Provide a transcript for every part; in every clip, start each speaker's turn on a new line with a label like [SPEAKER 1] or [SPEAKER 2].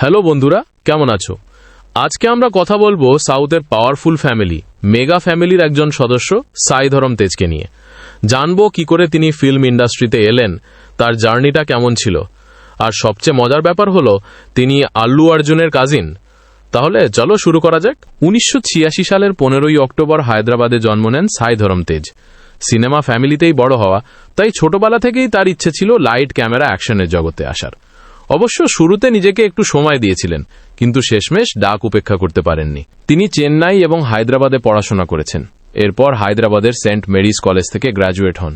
[SPEAKER 1] Hello বন্ধুরা, কেমন আছো? আজকে আমরা কথা বলবো সাউথের পাওয়ারফুল ফ্যামিলি, মেগা ফ্যামিলির একজন সদস্য সাই ধরম তেজকে নিয়ে। জানবো কি করে তিনি ফিল্ম ইন্ডাস্ট্রিতে এলেন, তার জার্নিটা কেমন ছিল, আর সবচেয়ে মজার ব্যাপার হলো তিনি আল্লু অর্জুনের কাজিন। তাহলে চলো শুরু করা যাক। 1986 সালের 15ই অক্টোবর হায়দ্রাবাদে জন্ম নেন সাই ধরম তেজ। সিনেমা ফ্যামিলিতেই বড় হওয়া, তাই ছোটবেলা থেকেই তার ইচ্ছে ছিল লাইট ক্যামেরা অ্যাকশনের জগতে আসার। অবশ্য শুরুতে নিজেকে একটু সময় দিয়েছিলেন, কিন্তু শেষমেশ ডাক উপেক্ষা করতে পারেননি। তিনি চেন্নাই এবং হায়দ্রাবাদে পড়াশোনা করেছেন। এরপর হায়দ্রাবাদের সেন্ট মেরিজ কলেজ থেকে গ্র্যাজুয়েট হন।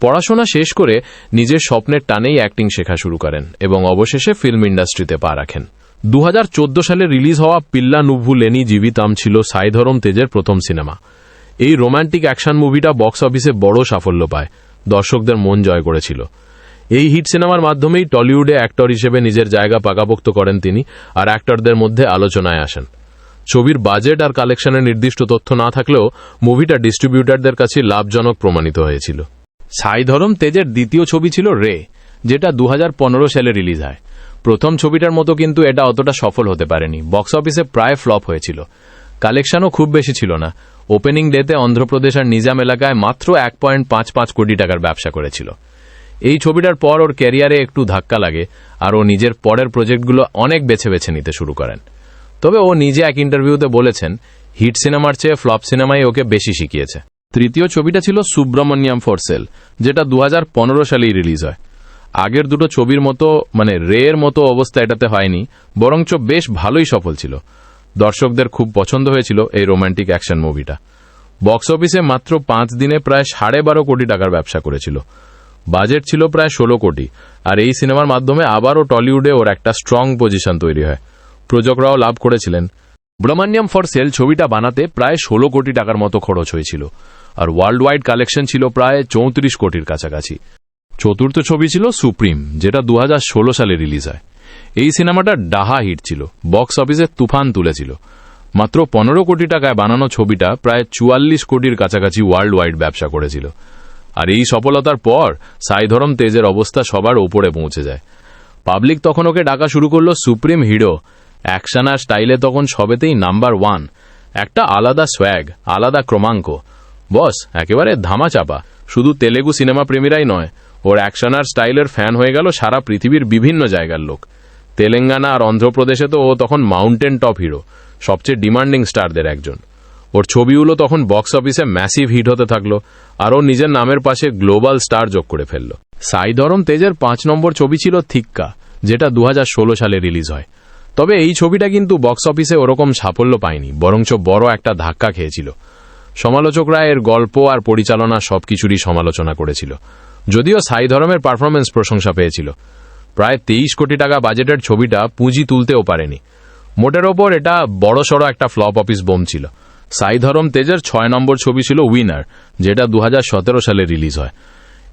[SPEAKER 1] পড়াশোনা শেষ করে নিজের স্বপ্নের টানেই অ্যাক্টিং শেখা শুরু করেন এবং অবশেষে ফিল্ম ইন্ডাস্ট্রিতে পা রাখেন। 2014 সালে রিলিজ হওয়া পিল্লা নুভু লেনি জীবিতাম ছিল সাই ধরম তেজের প্রথম সিনেমা। এই রোম্যান্টিক অ্যাকশন মুভিটা বক্স অফিসে বড় সাফল্য পায়, দর্শকদের মন জয় করেছিল। এই হিট সিনেমার মাধ্যমেই টলিউডে অ্যাক্টর হিসেবে নিজের জায়গা পাকাপোক্ত করেন তিনি, আর অ্যাক্টরদের মধ্যে আলোচনায় আসেন। ছবির বাজেট আর কালেকশনের নির্দিষ্ট তথ্য না থাকলেও মুভিটা ডিস্ট্রিবিউটারদের কাছে লাভজনক প্রমাণিত হয়েছিল। সাই ধরম তেজের দ্বিতীয় ছবি ছিল রে, যেটা 2015 সালে রিলিজ হয়। প্রথম ছবিটার মতো কিন্তু এটা অতটা সফল হতে পারেনি, বক্স অফিসে প্রায় ফ্লপ হয়েছিল। কালেকশনও খুব বেশি ছিল না। ওপেনিং ডেতে অন্ধ্রপ্রদেশ আর নিজাম এলাকায় মাত্র 1.55 কোটি টাকার ব্যবসা করেছিল। এই ছবিটার পর ওর ক্যারিয়ারে একটু ধাক্কা লাগে, আর ও নিজের পরের প্রজেক্টগুলো অনেক বেছে বেছে নিতে শুরু করেন। তবে ও নিজে এক ইন্টারভিউতে বলেছেন, হিট সিনেমার চেয়ে ফ্লপ সিনেমাই ওকে বেশি শিখিয়েছে। তৃতীয় ছবিটা ছিল সুব্রমণ্যম ফর সেল, যেটা 2015 সালেই রিলিজ হয়। আগের দুটো ছবির মতো রে এর মতো অবস্থা এটাতে হয়নি, বরঞ্চ বেশ ভালোই সফল ছিল। দর্শকদের খুব পছন্দ হয়েছিল এই রোম্যান্টিক অ্যাকশন মুভিটা। বক্স অফিসে মাত্র 5 দিনে প্রায় 12.5 কোটি টাকার ব্যবসা করেছিল। বাজেট ছিল প্রায় 16 কোটি, আর এই সিনেমার মাধ্যমে আবারও টলিউডে ওর একটা স্ট্রং পজিশন তৈরি হয়। প্রযোজকরাও লাভ করেছিলেন। সুব্রমণ্যম ফর সেল ছবিটা বানাতে প্রায় 16 কোটি টাকার মতো খরচ হয়েছিল, আর ওয়ার্ল্ড ওয়াইড কালেকশন ছিল প্রায় 34 কোটির কাছাকাছি। চতুর্থ ছবি ছিল সুপ্রিম, যেটা 2016 সালে রিলিজ হয়। এই সিনেমাটা ডাহা হিট ছিল, বক্স অফিসে তুফান তুলেছিল। মাত্র 15 কোটি টাকায় বানানো ছবিটা প্রায় 44 কোটির কাছাকাছি ওয়ার্ল্ড ওয়াইড ব্যবসা করেছিল। আর এই সফলতার পর সাই ধরম তেজের অবস্থা সবার ওপরে পৌঁছে যায়। পাবলিক তখন ওকে ডাকা শুরু করলো সুপ্রিম হিরো। অ্যাকশন আর স্টাইলে তখন সবেতেই নাম্বার 1। একটা আলাদা সোয়াগ, আলাদা ক্রমাঙ্ক। বস একেবারে ধামাচাপা। শুধু তেলেগু সিনেমা প্রেমীরাই নয়, ওর অ্যাকশন আর স্টাইলের ফ্যান হয়ে গেল সারা পৃথিবীর বিভিন্ন জায়গার লোক। তেলেঙ্গানা আর অন্ধ্রপ্রদেশে তো ও তখন মাউন্টেন টপ হিরো, সবচেয়ে ডিমান্ডিং স্টারদের একজন। ওর ছবিগুলো তখন বক্স অফিসে ম্যাসিভ হিট হতে থাকলো, আর ও নিজের নামের পাশে গ্লোবাল স্টার যোগ করে ফেলল। সাই ধরম তেজের 5 নম্বর ছবি ছিল থিক্কা, যেটা 2016 সালে রিলিজ হয়। তবে এই ছবিটা কিন্তু বক্স অফিসে ওরকম সাফল্য পায়নি, বরঞ্চ বড় একটা ধাক্কা খেয়েছিল। সমালোচকরা এর গল্প আর পরিচালনা সবকিছুরই সমালোচনা করেছিল, যদিও সাই ধরমের পারফরমেন্স প্রশংসা পেয়েছিল। প্রায় 23 কোটি টাকা বাজেটের ছবিটা পুঁজি তুলতেও পারেনি। মোটের ওপর এটা বড়সড় একটা ফ্লপ অফিস বোম ছিল। সাই ধরম তেজের 6 নম্বর ছবি ছিল উইনার, যেটা 2017 সালে রিলিজ হয়।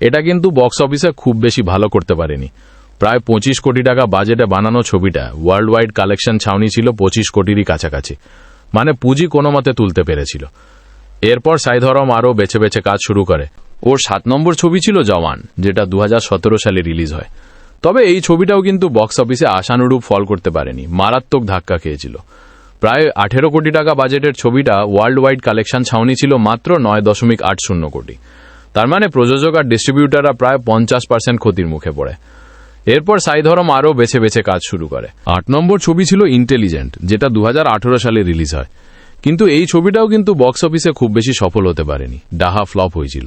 [SPEAKER 1] এটা কিন্তু বক্স অফিসে খুব বেশি ভালো করতে পারেনি। প্রায় 25 কোটি টাকা বাজেটে বানানো ছবিটা ওয়ার্ল্ড ওয়াইড কালেকশন ছাউনি ছিল 25 কোটিরই কাছাকাছি, পুঁজি কোনো মতে তুলতে পেরেছিল। এরপর সাই ধরম আরও বেছে বেছে কাজ শুরু করে। ওর 7 নম্বর ছবি ছিল জওয়ান, যেটা 2017 সালে রিলিজ হয়। তবে এই ছবিটাও কিন্তু বক্স অফিসে আশানুরূপ ফল করতে পারেনি, মারাত্মক ধাক্কা খেয়েছিল। প্রায় 18 কোটি টাকা বাজেটের ছবিটা ওয়ার্ল্ড ওয়াইড কালেকশন ছাউনি ছিল মাত্র 9.80 কোটি। তার প্রযোজক আর ডিস্ট্রিবিউটাররা প্রায় 50% ক্ষতির মুখে পড়ে। এরপর সাই ধরম আরও বেছে বেছে কাজ শুরু করে। 8 নম্বর ছবি ছিল ইন্টেলিজেন্ট, যেটা 2018 সালে রিলিজ হয়। কিন্তু এই ছবিটাও কিন্তু বক্স অফিসে খুব বেশি সফল হতে পারেনি, ডাহা ফ্লপ হয়েছিল।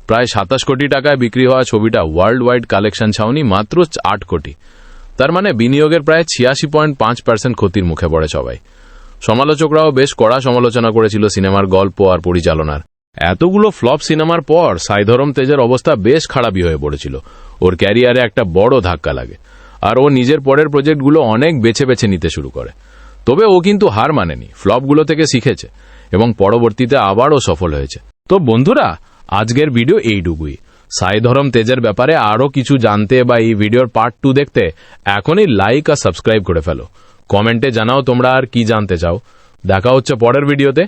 [SPEAKER 1] প্রায় 27 কোটি টাকায় বিক্রি হওয়া ছবিটা ওয়ার্ল্ড ওয়াইড কালেকশন ছাউনি মাত্র 8 কোটি। তার বিনিয়োগের প্রায় 86.5% ক্ষতির মুখে পড়ে সবাই। সমালোচকরাও বেশ কড়া সমালোচনা করেছিল সিনেমার গল্প আর পরিচালনার। এতগুলো ফ্লপ সিনেমার পর সাই ধরম তেজের অবস্থা বেশ খারাপই হয়ে পড়েছিল। ওর ক্যারিয়ারে একটা বড় ধাক্কা লাগে, আর ও নিজের পরের প্রজেক্টগুলো অনেক বেছে বেছে নিতে শুরু করে। তবে ও কিন্তু হার মানেনি, ফ্লপগুলো থেকে শিখেছে এবং পরবর্তীতে আবারও সফল হয়েছে। তো বন্ধুরা, আজকের ভিডিও এইটুকুই। সাই ধরম তেজের ব্যাপারে আরও কিছু জানতে বা এই ভিডিওর পার্ট 2 দেখতে এখনই লাইক আর সাবস্ক্রাইব করে ফেলো। কমেন্টে জানাও তোমরা আর কি জানতে চাও। দেখা হচ্ছে পরের ভিডিওতে।